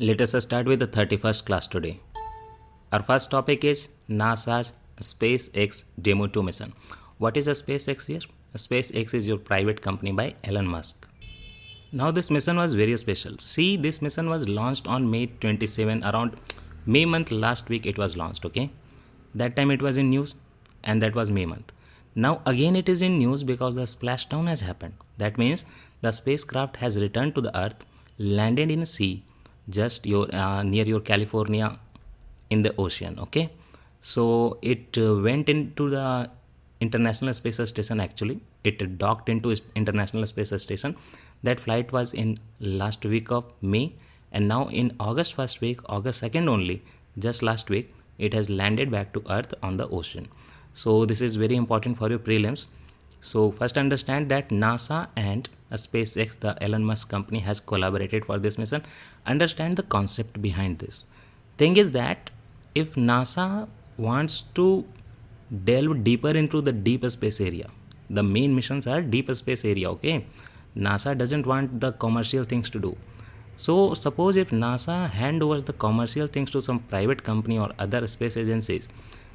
Let us start with the 31st class today. Our first topic is NASA's SpaceX Demo 2 mission. What is a SpaceX here? SpaceX is your private company by Elon Musk. Now this mission was very special. See, this mission was launched on May 27, around May month last week it was launched, okay? That time it was in news and that was May month. Now again it is in news because the splashdown has happened. That means the spacecraft has returned to the earth, landed in a sea just near your California in the ocean, okay? So it went into the International Space Station. Actually it docked into International Space Station. That flight was in last week of May, and now in August first week, August 2nd only, just last week, it has landed back to earth on the ocean. So this is very important for your prelims. So first understand that NASA and SpaceX, the Elon Musk company, has collaborated for this mission. Understand the concept behind this. Thing is that if NASA wants to delve deeper into the deep space area, the main missions are deep space area, okay? NASA doesn't want the commercial things to do. So suppose if NASA hand overs the commercial things to some private company or other space agencies,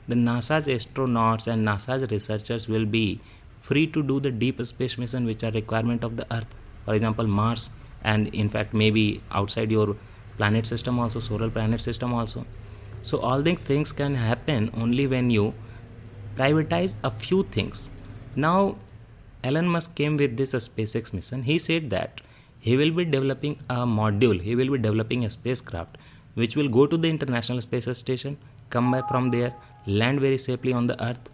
then NASA's astronauts and NASA's researchers will be free to do the deep space mission which are requirement of the earth, for example Mars, and in fact maybe outside your planet system also, solar planet system also. So all these things can happen only when you privatize a few things. Now Elon Musk came with this SpaceX mission. He said that he will be developing a module, he will be developing a spacecraft which will go to the International Space Station, come back from there, land very safely on the earth.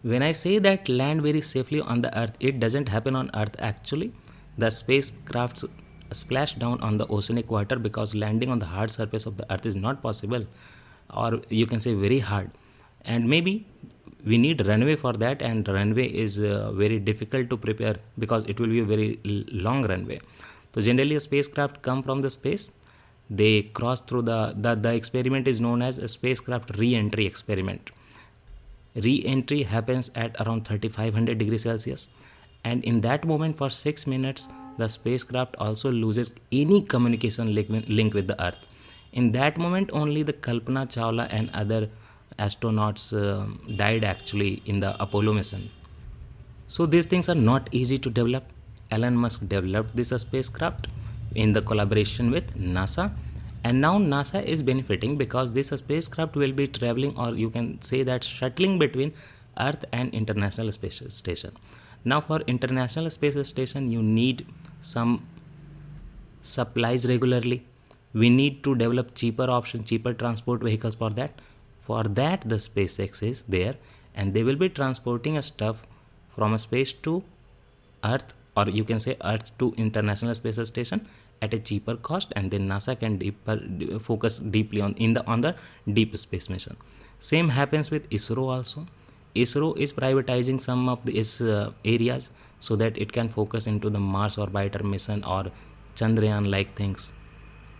When I say that land very safely on the earth, it doesn't happen on earth actually. The spacecraft splash down on the oceanic water because landing on the hard surface of the earth is not possible, or you can say very hard. And maybe we need runway for that, and runway is very difficult to prepare because it will be a very long runway. So generally a spacecraft come from the space, they cross through the experiment is known as a spacecraft re-entry experiment. Re-entry happens at around 3500 degrees Celsius, and in that moment for 6 minutes the spacecraft also loses any communication link with the earth. In that moment only the Kalpana Chawla and other astronauts died actually in the Apollo mission. So these things are not easy to develop. Elon Musk developed this spacecraft in the collaboration with NASA, and now NASA is benefiting because this spacecraft will be traveling, or you can say that shuttling between Earth and International Space Station. Now for International Space Station you need some supplies regularly. We need to develop cheaper option, cheaper transport vehicles for that. For that the SpaceX is there, and they will be transporting a stuff from a space to earth, or you can say earth to International Space Station at a cheaper cost, and then NASA can focus deeply on the deep space mission. Same happens with ISRO also. ISRO is privatizing some of these areas so that it can focus into the Mars orbiter mission or Chandrayaan like things.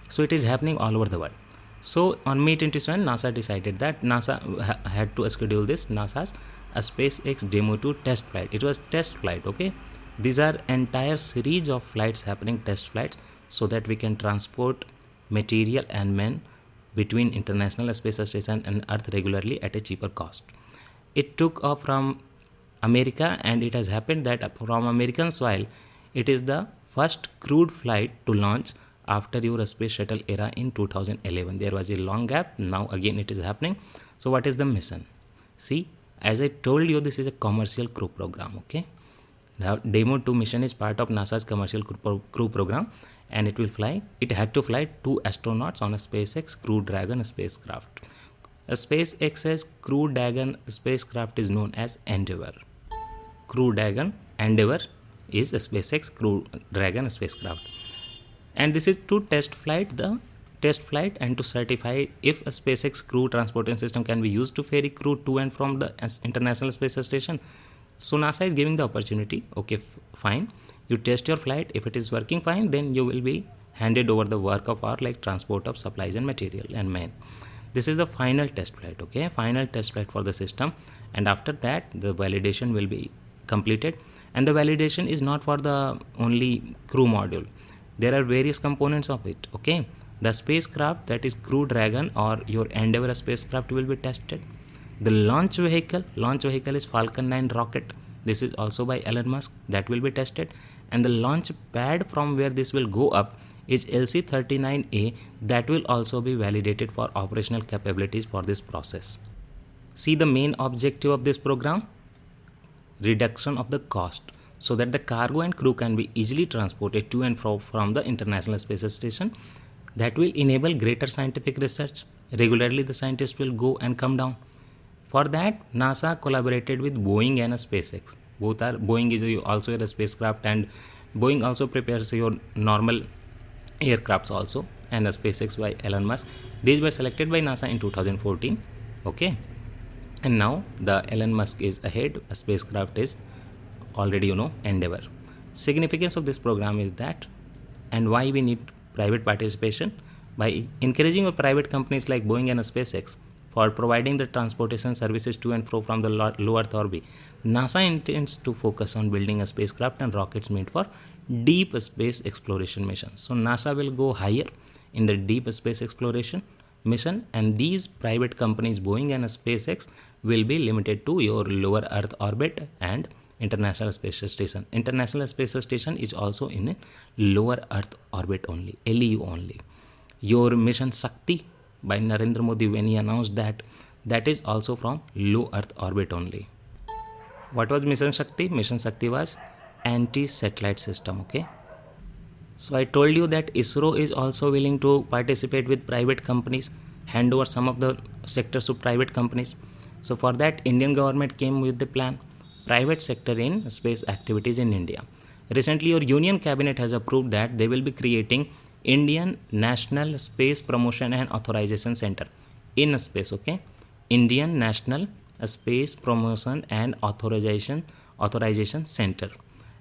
So it is happening all over the world. So on May 27, NASA decided that NASA had to schedule this NASA's SpaceX Demo 2 test flight. It was test flight, okay? These are entire series of flights happening, test flights, so that we can transport material and men between International Space Station and Earth regularly at a cheaper cost. It took off from America, and it has happened that from American soil, it is the first crewed flight to launch after your space shuttle era in 2011. There was a long gap, now again it is happening. So what is the mission? See, as I told you, this is a commercial crew program, okay? Now Demo 2 mission is part of NASA's commercial crew program, and it had to fly 2 astronauts on a SpaceX Crew Dragon spacecraft. A SpaceX's Crew Dragon spacecraft is known as Endeavour. Crew Dragon Endeavour is a SpaceX Crew Dragon spacecraft, and this is to test flight and to certify if a SpaceX crew transportation system can be used to ferry crew to and from the International Space Station. So NASA is giving the opportunity, okay, fine, you test your flight, if it is working fine, then you will be handed over the work of art like transport of supplies and material and men. This is the final test flight, okay, final test flight for the system, and after that the validation will be completed. And the validation is not for the only crew module, there are various components of it, okay. The spacecraft, that is Crew Dragon or your Endeavour spacecraft, will be tested. The launch vehicle is Falcon 9 rocket. This is also by Elon Musk, that will be tested. And the launch pad from where this will go up is LC-39A, that will also be validated for operational capabilities for this process. See the main objective of this program: reduction of the cost, so that the cargo and crew can be easily transported to and fro from the International Space Station. That will enable greater scientific research. Regularly the scientists will go and come down. For that, NASA collaborated with Boeing and SpaceX. Boeing is also a spacecraft, and Boeing also prepares your normal aircrafts also, and SpaceX by Elon Musk. These were selected by NASA in 2014. Okay, and now the Elon Musk is ahead. A spacecraft is already Endeavour. Significance of this program is that, and why we need private participation: by encouraging private companies like Boeing and SpaceX for providing the transportation services to and fro from the low Earth orbit. NASA intends to focus on building a spacecraft and rockets meant for deep space exploration missions. So NASA will go higher in the deep space exploration mission, and these private companies Boeing and SpaceX will be limited to your lower Earth orbit and International Space Station. International Space Station is also in a lower Earth orbit only, LEO only. Your mission Shakti by Narendra Modi, when he announced that is also from low Earth orbit only. What was Mission Shakti? Mission Shakti was anti-satellite system. Okay. So I told you that ISRO is also willing to participate with private companies, hand over some of the sectors to private companies. So for that, Indian government came with the plan: private sector in space activities in India. Recently, your Union Cabinet has approved that they will be creating Indian National Space Promotion and Authorization Center in space. Okay, Indian National Space Promotion and Authorization Center.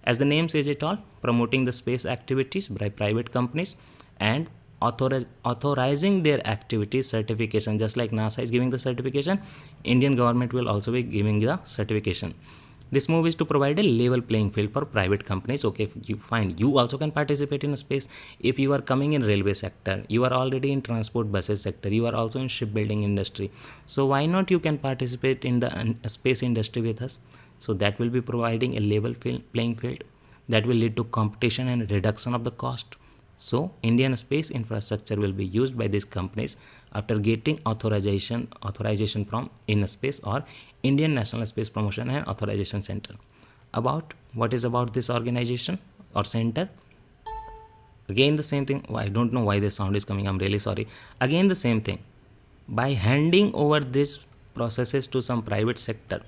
As the name says it all, promoting the space activities by private companies and authorizing their activities, certification. Just like NASA is giving the certification, Indian government will also be giving the certification. This move is to provide a level playing field for private companies. Okay, you also can participate in space. If you are coming in railway sector, you are already in transport buses sector, you are also in shipbuilding industry. So why not you can participate in the space industry with us? So that will be providing a level playing field that will lead to competition and reduction of the cost. So Indian space infrastructure will be used by these companies after getting authorization from INSpace or Indian National Space Promotion and Authorization Center. What is about this organization or center? Again the same thing. I don't know why this sound is coming, I'm really sorry. Again the same thing. By handing over these processes to some private sector,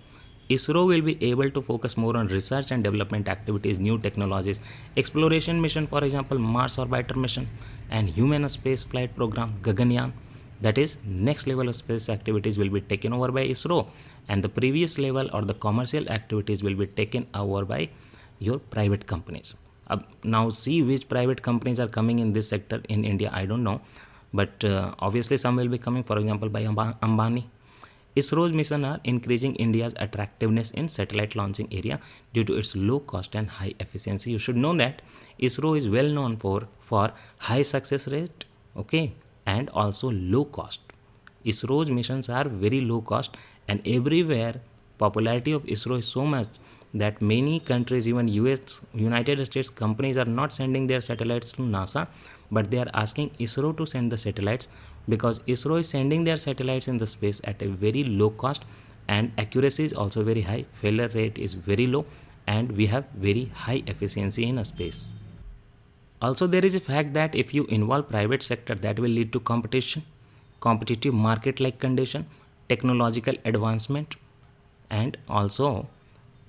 ISRO will be able to focus more on research and development activities, new technologies, exploration mission, for example, Mars Orbiter mission, and human space flight program, Gaganyaan. That is, next level of space activities will be taken over by ISRO, and the previous level or the commercial activities will be taken over by your private companies. Now see which private companies are coming in this sector in India, I don't know, but obviously some will be coming, for example, by Ambani. ISRO's mission are increasing India's attractiveness in satellite launching area due to its low cost and high efficiency. You should know that ISRO is well known for high success rate, okay, and also low cost. ISRO's missions are very low cost, and everywhere popularity of ISRO is so much that many countries, even United States companies, are not sending their satellites to NASA, but they are asking ISRO to send the satellites, because ISRO is sending their satellites in the space at a very low cost, and accuracy is also very high, failure rate is very low, and we have very high efficiency in space. Also, there is a fact that if you involve private sector, that will lead to competitive market-like condition, technological advancement, and also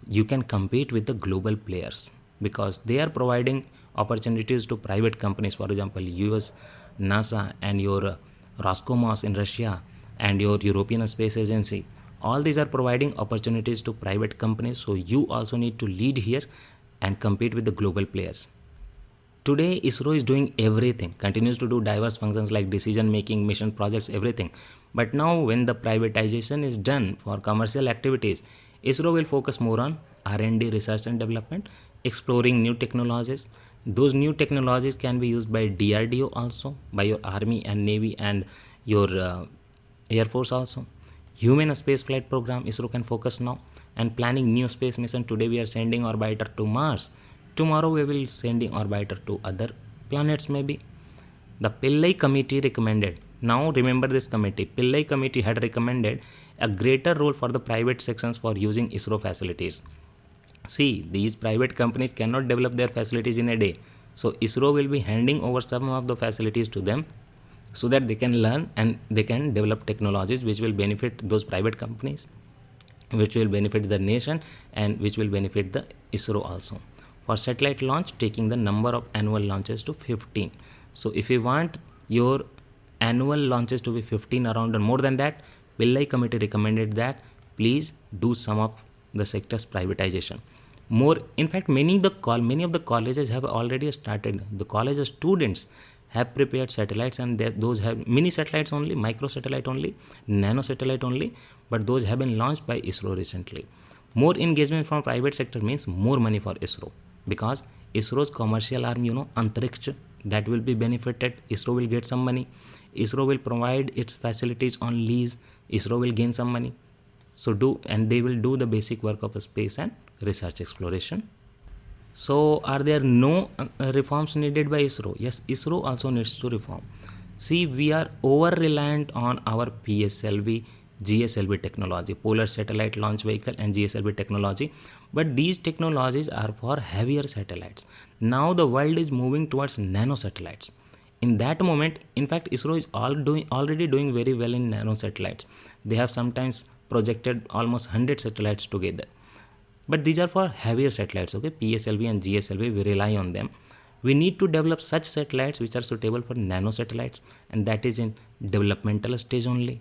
you can compete with the global players because they are providing opportunities to private companies, for example, US, NASA, and your Roscosmos in Russia, and your European Space Agency. All these are providing opportunities to private companies, so you also need to lead here and compete with the global players. Today, ISRO is doing everything, continues to do diverse functions like decision making, mission projects, everything. But now when the privatization is done for commercial activities, ISRO will focus more on R&D, research and development, exploring new technologies, Those new technologies can be used by DRDO also, by your army and navy and your air force also. Human space flight program ISRO can focus now, and planning new space mission. Today we are sending orbiter to Mars. Tomorrow we will sending orbiter to other planets maybe. The Pillai committee recommended. Now remember this committee. Pillai committee had recommended a greater role for the private sections for using ISRO facilities. See, these private companies cannot develop their facilities in a day. So ISRO will be handing over some of the facilities to them so that they can learn and they can develop technologies which will benefit those private companies, which will benefit the nation, and which will benefit the ISRO also. For satellite launch, taking the number of annual launches to 15. So if you want your annual launches to be 15 around or more than that, Pillai committee recommended that please do some of the sector's privatization. More, in fact, many of the colleges have already started. The college students have prepared satellites, and those have mini satellites only, micro satellite only, nano satellite only, but those have been launched by ISRO recently. More engagement from private sector means more money for ISRO, because ISRO's commercial arm, Antariksh, that will be benefited. ISRO will get some money. ISRO will provide its facilities on lease. ISRO will gain some money. And they will do the basic work of space and research exploration. So are there no reforms needed by ISRO? Yes, ISRO also needs to reform. See, we are over reliant on our PSLV, GSLV technology, Polar Satellite Launch Vehicle and GSLV technology. But these technologies are for heavier satellites. Now the world is moving towards nano satellites. In that moment, in fact, ISRO is already doing very well in nano satellites. They have sometimes projected almost 100 satellites together. But these are for heavier satellites, okay? PSLV and GSLV, we rely on them. We need to develop such satellites which are suitable for nano satellites, and that is in developmental stage only.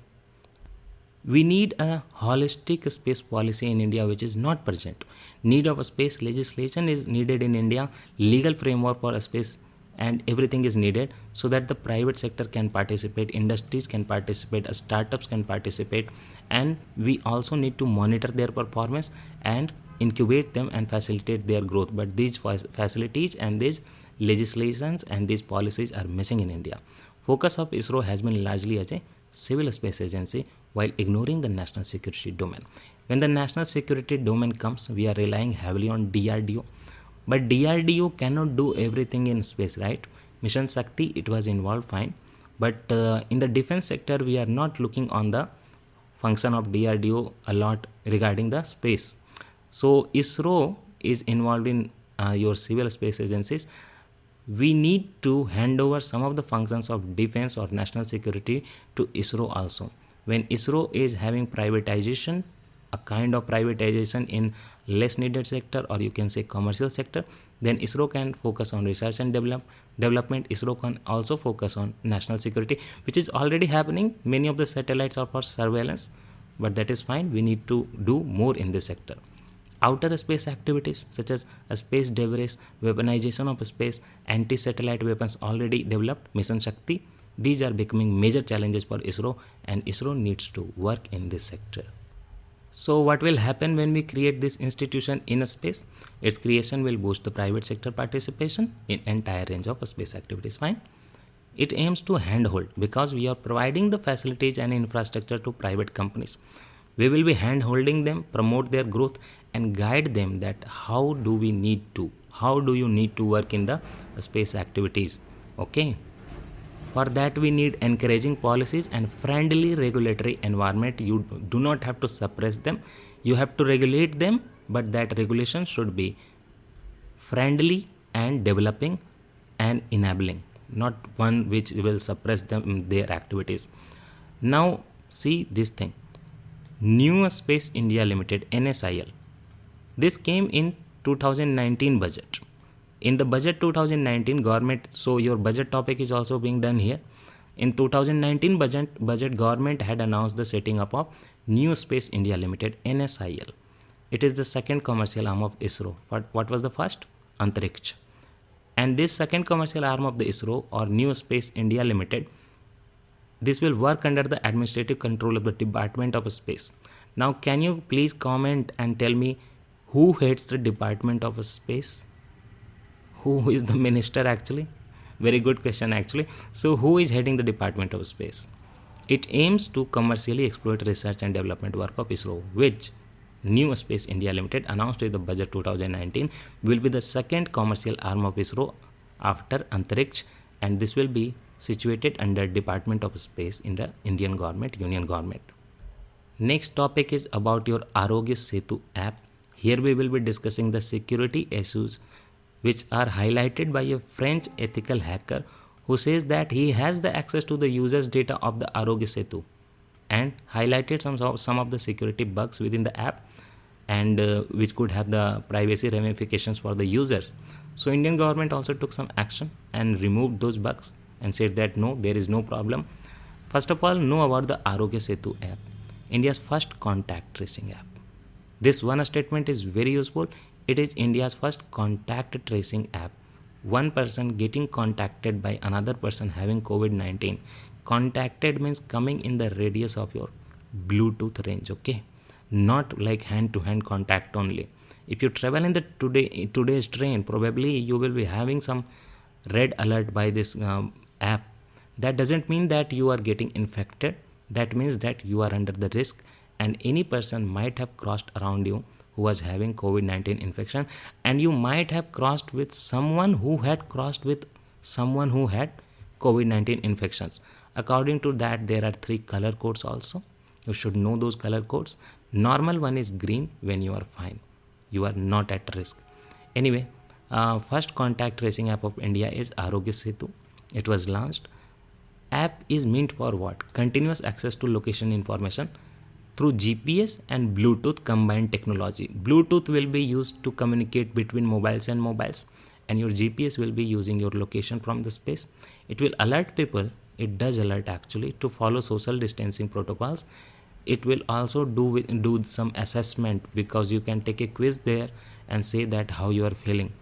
We need a holistic space policy in India which is not present. Need of a space legislation is needed in India, legal framework for a space, and everything is needed so that the private sector can participate, industries can participate, startups can participate, and we also need to monitor their performance and incubate them and facilitate their growth. But these facilities and these legislations and these policies are missing in India. Focus of ISRO has been largely as a civil space agency while ignoring the national security domain. When the national security domain comes, we are relying heavily on DRDO. But DRDO cannot do everything in space, right? Mission Shakti, it was involved, fine. But in the defense sector, we are not looking on the function of DRDO a lot regarding the space. So ISRO is involved in your civil space agencies. We need to hand over some of the functions of defense or national security to ISRO also. When ISRO is having privatization, a kind of privatization in less needed sector, or you can say commercial sector, then ISRO can focus on research and development. ISRO can also focus on national security, which is already happening. Many of the satellites are for surveillance, but that is fine. We need to do more in this sector. Outer space activities such as space debris, weaponization of space, anti-satellite weapons already developed, Mission Shakti, these are becoming major challenges for ISRO, and ISRO needs to work in this sector. So what will happen when we create this institution in a space? Its creation will boost the private sector participation in entire range of space activities, fine. It aims to handhold because we are providing the facilities and infrastructure to private companies. We will be hand-holding them, promote their growth, and guide them that how do you need to work in the space activities, okay? For that, we need encouraging policies and friendly regulatory environment. You do not have to suppress them. You have to regulate them, but that regulation should be friendly and developing and enabling, not one which will suppress them their activities. Now, see this thing. New Space India Limited, NSIL. This came in 2019 budget. In the budget 2019 government, so your budget topic is also being done here. In 2019 budget government had announced the setting up of New Space India Limited, NSIL. It is the second commercial arm of ISRO. What was the first? Antariksh. And this second commercial arm of the ISRO, or New Space India Limited, this will work under the administrative control of the Department of Space. Now, can you please comment and tell me who heads the Department of Space? Who is the minister actually? Very good question actually. So, who is heading the Department of Space? It aims to commercially exploit research and development work of ISRO, which New Space India Limited announced in the budget 2019 will be the second commercial arm of ISRO after Antariksh, and this will be situated under Department of Space in the Indian government, Union government. Next topic is about your Arogya Setu app. Here we will be discussing the security issues which are highlighted by a French ethical hacker who says that he has the access to the users data of the Arogya Setu and highlighted some of the security bugs within the app and which could have the privacy ramifications for the users. So Indian government also took some action and removed those bugs and said that no, there is no problem. First of all, know about the Arogya Setu app, India's first contact tracing app. This one statement is very useful. It is India's first contact tracing app. One person getting contacted by another person having COVID-19. Contacted means coming in the radius of your Bluetooth range, okay? Not like hand-to-hand contact only. If you travel in the today's train, probably you will be having some red alert by this app. That doesn't mean that you are getting infected. That means that you are under the risk, and any person might have crossed around you who was having COVID-19 infection, and you might have crossed with someone who had crossed with someone who had COVID-19 infections. According to that, there are 3 color codes also. You should know those color codes. Normal one is green when you are fine. You are not at risk. Anyway, first contact tracing app of India is Arogya Setu. It was launched. App is meant for what? Continuous access to location information through GPS and Bluetooth combined technology. Bluetooth will be used to communicate between mobiles and mobiles, and your GPS will be using your location from the space. It will alert people. It does alert actually to follow social distancing protocols. It will also do some assessment, because you can take a quiz there and say that how you are feeling.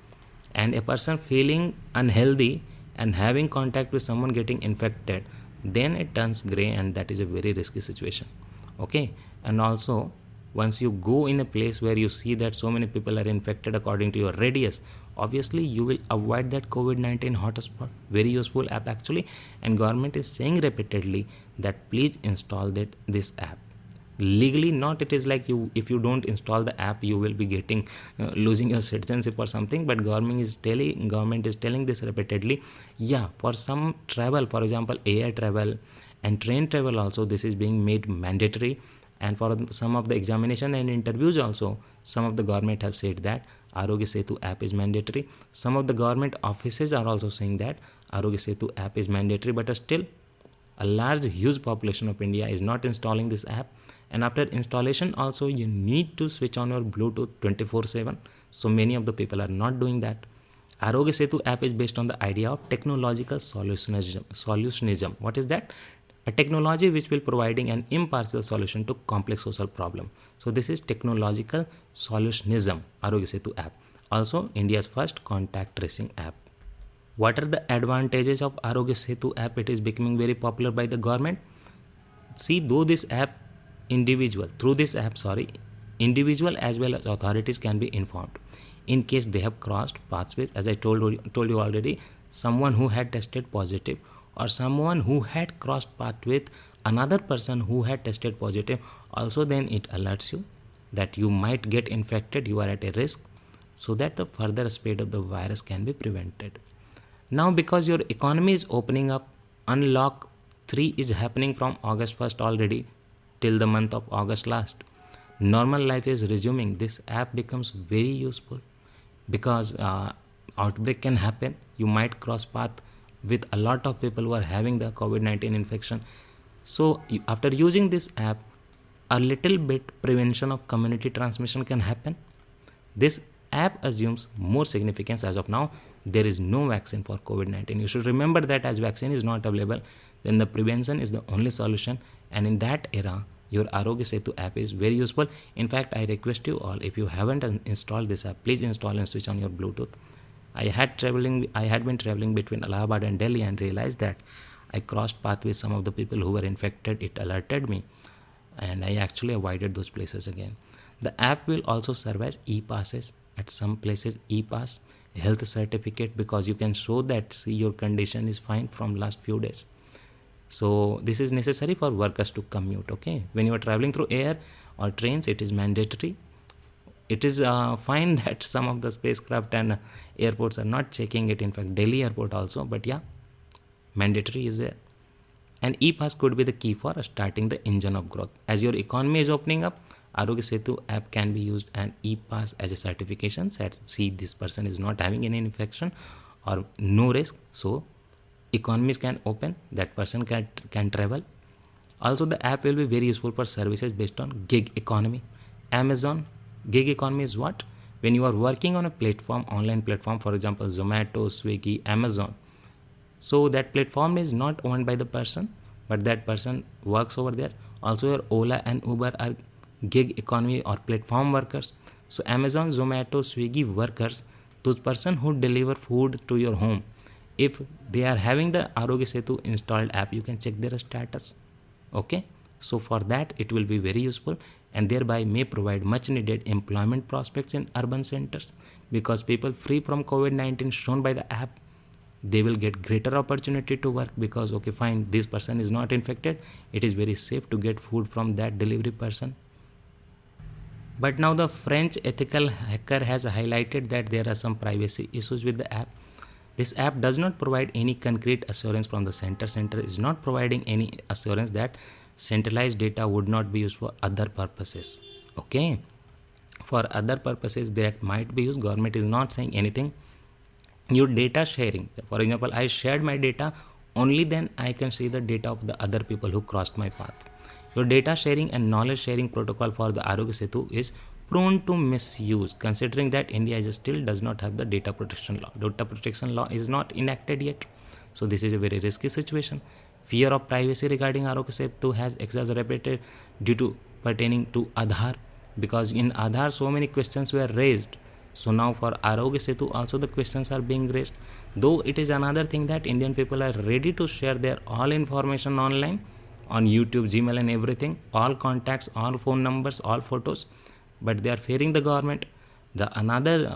And a person feeling unhealthy and having contact with someone getting infected, then it turns gray, and that is a very risky situation. Okay, and also once you go in a place where you see that so many people are infected according to your radius, obviously you will avoid that COVID-19 hotspot. Very useful app actually, and government is saying repeatedly that please install this app. Legally not, it is like you, if you don't install the app, you will be getting losing your citizenship or something, but government is telling this repeatedly. Yeah, for some travel, for example air travel and train travel also, this is being made mandatory, and for some of the examination and interviews also, some of the government have said that Arogya Setu app is mandatory. Some of the government offices are also saying that Arogya Setu app is mandatory, but still a huge population of India is not installing this app. And after installation also, you need to switch on your Bluetooth 24/7. So many of the people are not doing that. Arogya Setu app is based on the idea of technological solutionism. What is that? A technology which will providing an impartial solution to complex social problem. So this is technological solutionism, Arogya Setu app. Also India's first contact tracing app. What are the advantages of Arogya Setu app? It is becoming very popular by the government. See, through this app individual as well as authorities can be informed in case they have crossed paths with, as I told you already, someone who had tested positive, or someone who had crossed path with another person who had tested positive. Also then it alerts you that you might get infected, you are at a risk, so that the further spread of the virus can be prevented. Now because your economy is opening up, unlock 3 is happening from August 1st already till the month of August last. Normal life is resuming. This app becomes very useful because outbreak can happen. You might cross path with a lot of people who are having the COVID-19 infection. So after using this app, a little bit prevention of community transmission can happen. This app assumes more significance as of now. There is no vaccine for COVID-19. You should remember that as vaccine is not available, then the prevention is the only solution. And in that era, your Arogya Setu app is very useful. In fact, I request you all, if you haven't installed this app, please install and switch on your Bluetooth. I had been traveling between Allahabad and Delhi and realized that I crossed path with some of the people who were infected. It alerted me and I actually avoided those places again. The app will also serve as e-passes. At some places, e-pass health certificate, because you can show that see, your condition is fine from last few days. So this is necessary for workers to commute. Okay, when you are traveling through air or trains, it is mandatory. It is fine that some of the spacecraft and airports are not checking it, in fact Delhi airport also, but yeah, mandatory is there. And e-pass could be the key for starting the engine of growth. As your economy is opening up, Arogya Setu app can be used, and e-pass as a certification that see this person is not having any infection or no risk, so economies can open, that person can travel. Also the app will be very useful for services based on gig economy. Amazon gig economy is what? When you are working on a platform, online platform, for example Zomato, Swiggy, Amazon, so that platform is not owned by the person, but that person works over there. Also your Ola and Uber are gig economy or platform workers. So Amazon, Zomato, Swiggy workers, those person who deliver food to your home, if they are having the Arogya Setu installed app, you can check their status. Okay, so for that it will be very useful, and thereby may provide much needed employment prospects in urban centers, because people free from COVID-19 shown by the app, they will get greater opportunity to work, because okay fine, this person is not infected, it is very safe to get food from that delivery person. But now the French ethical hacker has highlighted that there are some privacy issues with the app. This app does not provide any concrete assurance from the center. Center is not providing any assurance that centralized data would not be used for other purposes. Okay, for other purposes that might be used, government is not saying anything. Your data sharing, for example, I shared my data, only then I can see the data of the other people who crossed my path. Your data sharing and knowledge sharing protocol for the Arogya Setu is prone to misuse, considering that India still does not have the data protection law. Data protection law is not enacted yet, so this is a very risky situation. Fear of privacy regarding Arogya Setu has exacerbated due to pertaining to Aadhaar, because in Aadhaar so many questions were raised. So now for Arogya Setu also the questions are being raised. Though it is another thing that Indian people are ready to share their all information online on YouTube, Gmail and everything, all contacts, all phone numbers, all photos, but they are fearing the government. The another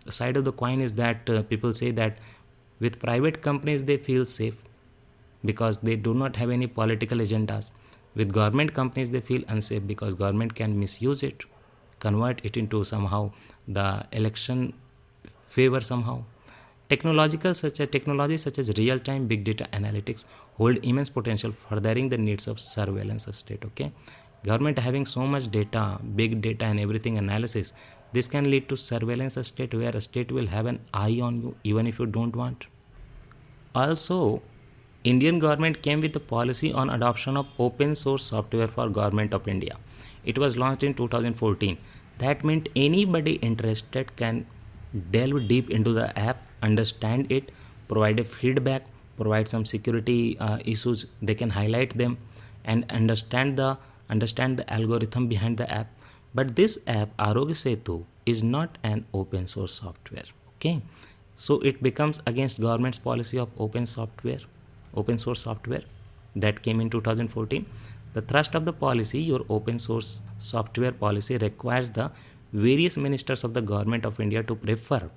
side of the coin is that people say that with private companies they feel safe because they do not have any political agendas. With government companies they feel unsafe because government can misuse it, convert it into somehow the election favor somehow. Technologies such as real-time big data analytics hold immense potential, furthering the needs of surveillance state. Okay, government having so much data, big data and everything analysis, this can lead to surveillance state where a state will have an eye on you even if you don't want. Also, Indian government came with a policy on adoption of open source software for Government of India. It was launched in 2014. That meant anybody interested can delve deep into the app, understand it, provide a feedback, provide some security issues, they can highlight them and understand the algorithm behind the app. But this app Arogya Setu is not an open source software. Okay, so it becomes against government's policy of open source software that came in 2014. The thrust of the policy, your open source software policy, requires the various ministers of the Government of India to prefer,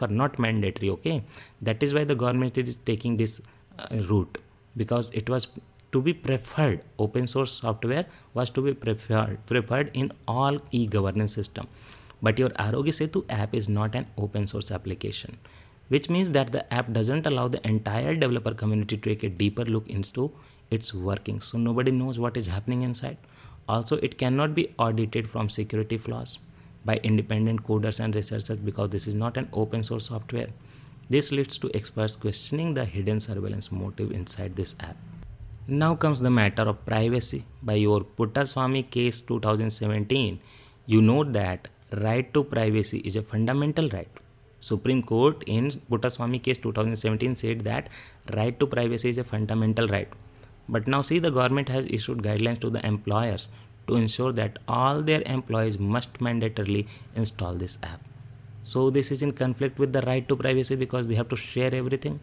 not mandatory. Okay, that is why the government is taking this route, because it was to be preferred. Open source software was to be preferred in all e-governance system. But your Arogya Setu app is not an open source application, which means that the app doesn't allow the entire developer community to take a deeper look into its working. So nobody knows what is happening inside. Also, it cannot be audited from security flaws by independent coders and researchers because this is not an open source software. This leads to experts questioning the hidden surveillance motive inside this app. Now comes the matter of privacy. By your Puttaswamy case 2017, you note that right to privacy is a fundamental right. Supreme Court in Puttaswamy case 2017 said that right to privacy is a fundamental right. But now see, the government has issued guidelines to the employers to ensure that all their employees must mandatorily install this app. So this is in conflict with the right to privacy because they have to share everything,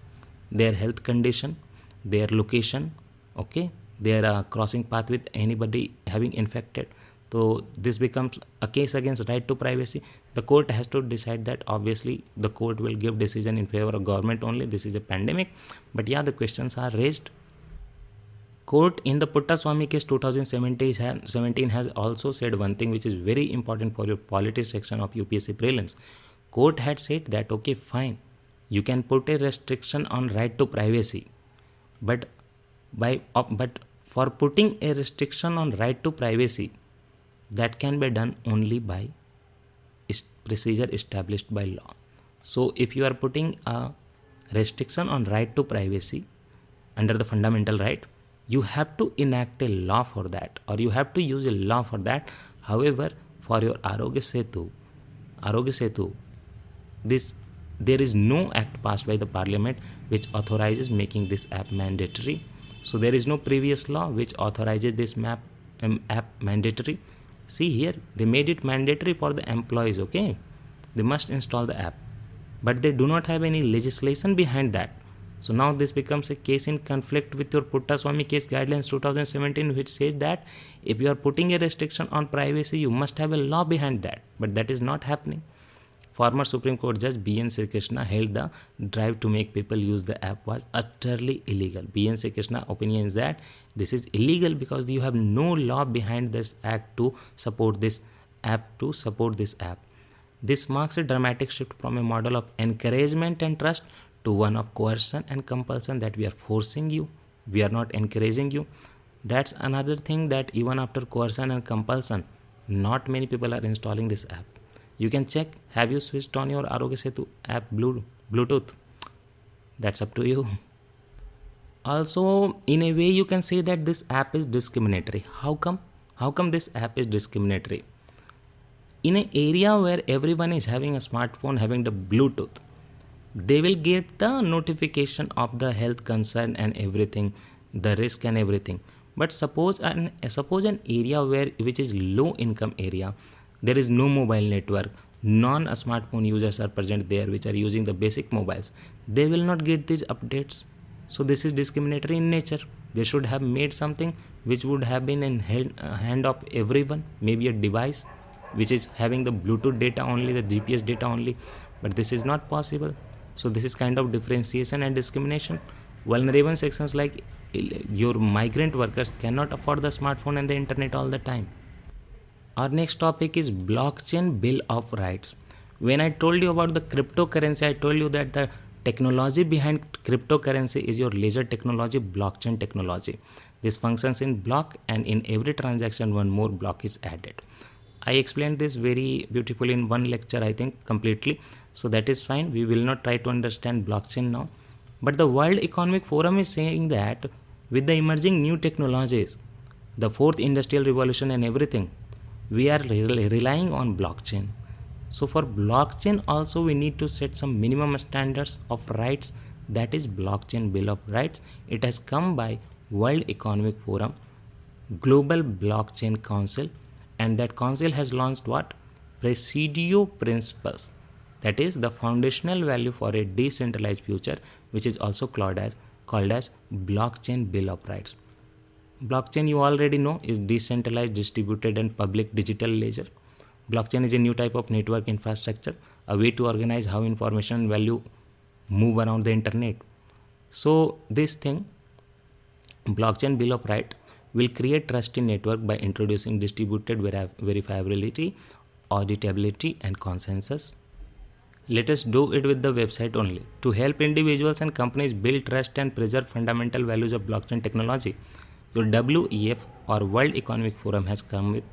their health condition, their location, okay, their crossing path with anybody having infected. So this becomes a case against right to privacy. The court has to decide that. Obviously the court will give decision in favor of government only. This is a pandemic, but yeah, the questions are raised. Court in the Puttaswamy case 2017 has also said one thing which is very important for your politics section of UPSC prelims. Court had said that okay, fine, you can put a restriction on right to privacy, but but for putting a restriction on right to privacy, that can be done only by procedure established by law. So if you are putting a restriction on right to privacy under the fundamental right, you have to enact a law for that, or you have to use a law for that. However, for your Arogya Setu, this there is no act passed by the parliament which authorizes making this app mandatory. So there is no previous law which authorizes this app mandatory. See here, they made it mandatory for the employees, okay? They must install the app, but they do not have any legislation behind that. So now this becomes a case in conflict with your Puttaswamy case guidelines 2017, which says that if you are putting a restriction on privacy, you must have a law behind that, but that is not happening. Former Supreme Court Judge B.N. Sri Krishna held the drive to make people use the app was utterly illegal. B.N. Sri Krishna opinion is that this is illegal because you have no law behind this act to support this app. This marks a dramatic shift from a model of encouragement and trust to one of coercion and compulsion, that we are forcing you, we are not encouraging you. That's another thing, that even after coercion and compulsion, not many people are installing this app. You can check, have you switched on your Arogya Setu app Bluetooth? That's up to you. Also, in a way, you can say that this app is discriminatory. How come? How come this app is discriminatory? In an area where everyone is having a smartphone, having the Bluetooth, they will get the notification of the health concern and everything, the risk and everything. But suppose an area which is low income area, there is no mobile network, non-smartphone users are present there which are using the basic mobiles, they will not get these updates. So this is discriminatory in nature. They should have made something which would have been in hand of everyone, maybe a device which is having the Bluetooth data only, the GPS data only, but this is not possible. So this is kind of differentiation and discrimination. Vulnerable sections like your migrant workers cannot afford the smartphone and the internet all the time. Our next topic is blockchain bill of rights. When I told you about the cryptocurrency, I told you that the technology behind cryptocurrency is your ledger technology, blockchain technology. This functions in block, and in every transaction one more block is added. I explained this very beautifully in one lecture, I think, completely. So that is fine. We will not try to understand blockchain now. But the World Economic Forum is saying that with the emerging new technologies, the fourth industrial revolution and everything, we are relying on blockchain. So for blockchain also we need to set some minimum standards of rights, that is blockchain bill of rights. It has come by World Economic Forum, Global Blockchain Council, and that council has launched what? Presidio principles, that is the foundational value for a decentralized future, which is also called as blockchain bill of rights. Blockchain, you already know, is decentralized, distributed and public digital ledger. Blockchain is a new type of network infrastructure, a way to organize how information and value move around the internet. So this thing, blockchain bill of right, will create trust in network by introducing distributed verifiability, auditability and consensus. Let us do it with the website only. To help individuals and companies build trust and preserve fundamental values of blockchain technology, your WEF or World Economic Forum has come with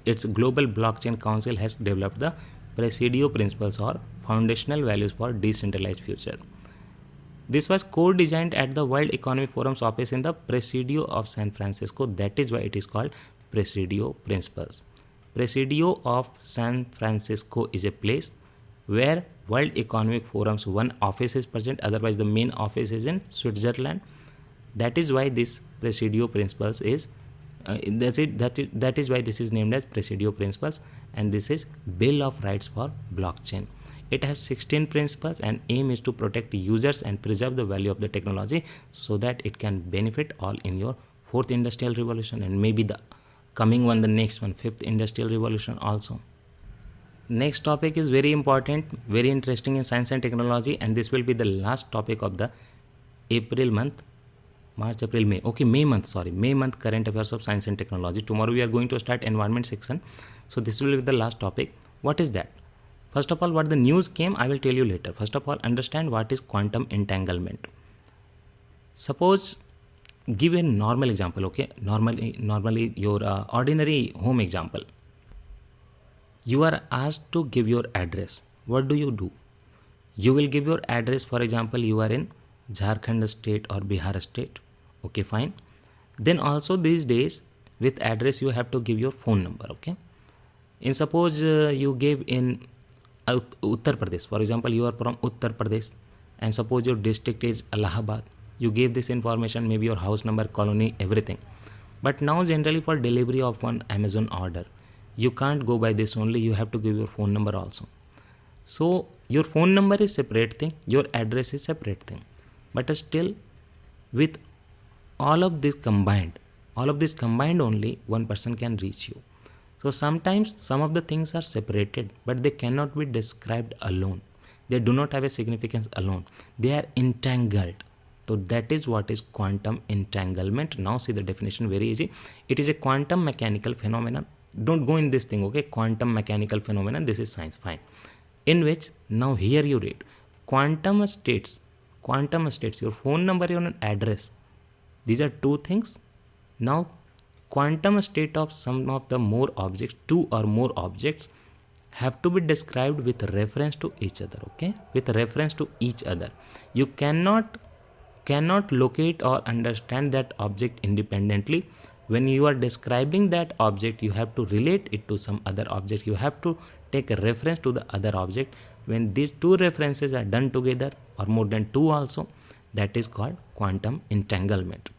its Global Blockchain Council has developed the Presidio principles or foundational values for decentralized future. This was co-designed at the World Economic Forum's office in the Presidio of San Francisco. That is why it is called Presidio Principles. Presidio of San Francisco is a place where World Economic Forum's one office is present, otherwise the main office is in Switzerland. That is why this Presidio Principles is that is why this is named as Presidio Principles, and this is Bill of Rights for Blockchain. It has 16 principles and aim is to protect users and preserve the value of the technology so that it can benefit all in your fourth industrial revolution and maybe the coming one, the next one, fifth industrial revolution also. Next topic is very important, very interesting in science and technology, and this will be the last topic of the April month. March, April, May. Okay, May month current affairs of science and technology. Tomorrow we are going to start environment section. So this will be the last topic. What is that? First of all, what the news came, I will tell you later. First of all, understand what is quantum entanglement. Suppose, give a normal example, okay? Normally your ordinary home example. You are asked to give your address. What do? You will give your address. For example, you are in Jharkhand state or Bihar state. Okay, fine. Then also these days with address you have to give your phone number. Okay. In suppose you gave in Uttar Pradesh. For example, you are from Uttar Pradesh and suppose your district is Allahabad. You gave this information, maybe your house number, colony, everything. But now generally for delivery of one Amazon order, you can't go by this only. You have to give your phone number also. So your phone number is separate thing. Your address is separate thing. But still with all of this combined only one person can reach you. So sometimes some of the things are separated, but they cannot be described alone. They do not have a significance alone. They are entangled. So that is what is quantum entanglement. Now see the definition, very easy. It is a quantum mechanical phenomenon. Don't go in this thing, okay? Quantum mechanical phenomenon, this is science, fine. In which, now here you read, quantum states, your phone number, your address. These are two things. Now, quantum state of some of the more objects, two or more objects, have to be described with reference to each other, okay? With reference to each other. You cannot locate or understand that object independently. When you are describing that object, you have to relate it to some other object. You have to take a reference to the other object. When these two references are done together, or more than two also, that is called quantum entanglement.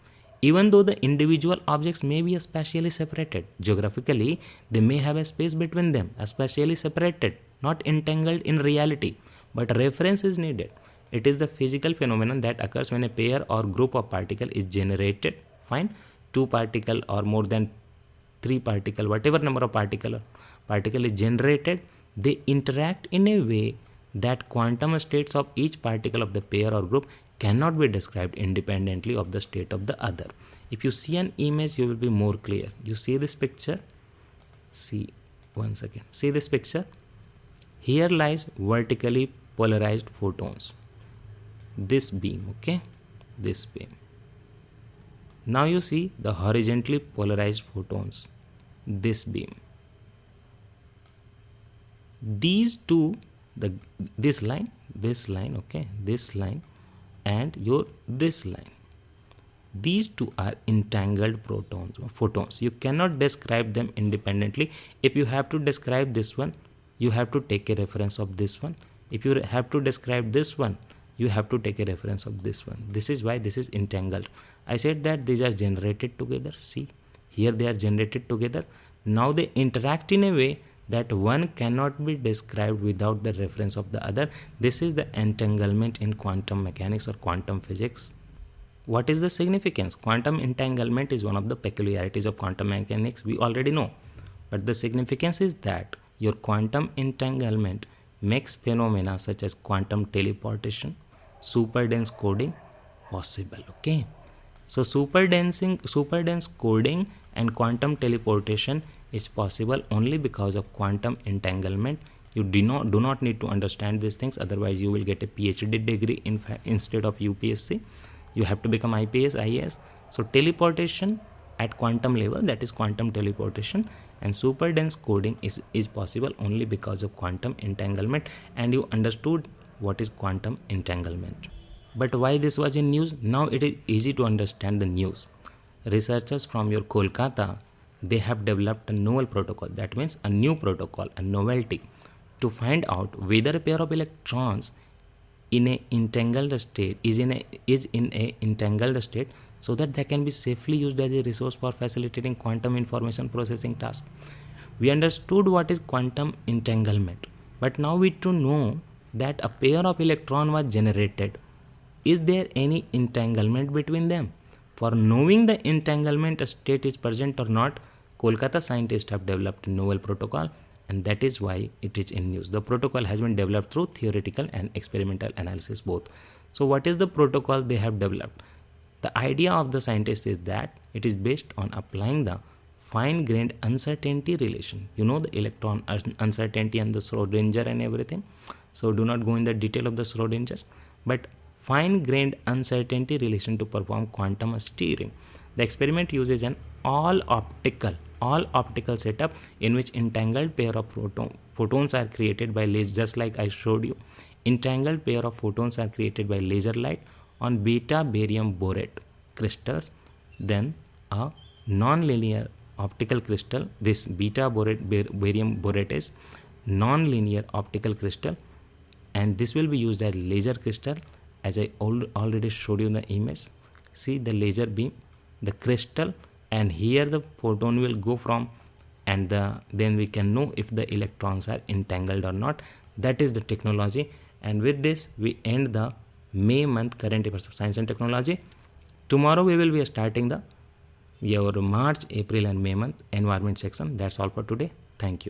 Even though the individual objects may be spatially separated, geographically, they may have a space between them, spatially separated, not entangled in reality, but reference is needed. It is the physical phenomenon that occurs when a pair or group of particles is generated, fine, two particle or more than three particle, whatever number of particle is generated, they interact in a way that quantum states of each particle of the pair or group cannot be described independently of the state of the other. If you see an image, you will be more clear. You see this picture? See, once again, see this picture? Here lies vertically polarized photons. This beam, okay? This beam. Now you see the horizontally polarized photons. This beam. These two, this line, okay, this line, and this line. These two are entangled photons. You cannot describe them independently. If you have to describe this one, you have to take a reference of this one. If you have to describe this one, you have to take a reference of this one. This is why this is entangled. I said that these are generated together. See, here they are generated together. Now they interact in a way that one cannot be described without the reference of the other. This is the entanglement in quantum mechanics or quantum physics. What is the significance? Quantum entanglement is one of the peculiarities of quantum mechanics, we already know. But the significance is that your quantum entanglement makes phenomena such as quantum teleportation, superdense coding possible, okay? So superdense coding and quantum teleportation is possible only because of quantum entanglement. You do not need to understand these things, otherwise you will get a PhD degree instead of UPSC. You have to become IPS, IAS. So teleportation at quantum level, that is quantum teleportation, and superdense coding is possible only because of quantum entanglement, and you understood what is quantum entanglement. But why this was in news? Now it is easy to understand the news. Researchers from your Kolkata, they have developed a novel protocol. That means a new protocol, a novelty, to find out whether a pair of electrons in a entangled state is in a entangled state, so that they can be safely used as a resource for facilitating quantum information processing tasks. We understood what is quantum entanglement, but now we to know that a pair of electrons was generated. Is there any entanglement between them? For knowing the entanglement state is present or not, Kolkata scientists have developed a novel protocol, and that is why it is in news. The protocol has been developed through theoretical and experimental analysis both. So what is the protocol they have developed? The idea of the scientists is that it is based on applying the fine-grained uncertainty relation. You know, the electron uncertainty and the Schrodinger and everything. So do not go in the detail of the Schrodinger, but fine-grained uncertainty relation to perform quantum steering. The experiment uses an all optical setup in which entangled pair of photons are created by laser, just like I showed you. Entangled pair of photons are created by laser light on beta barium borate crystals. Then a non-linear optical crystal, this beta barium borate is non-linear optical crystal, and this will be used as laser crystal, as I already showed you in the image. See the laser beam, the crystal, and here the photon will go from, and then we can know if the electrons are entangled or not. That is the technology. And with this we end the May month current affairs of science and technology. Tomorrow we will be starting your March, April and May month environment section. That's all for today. Thank you.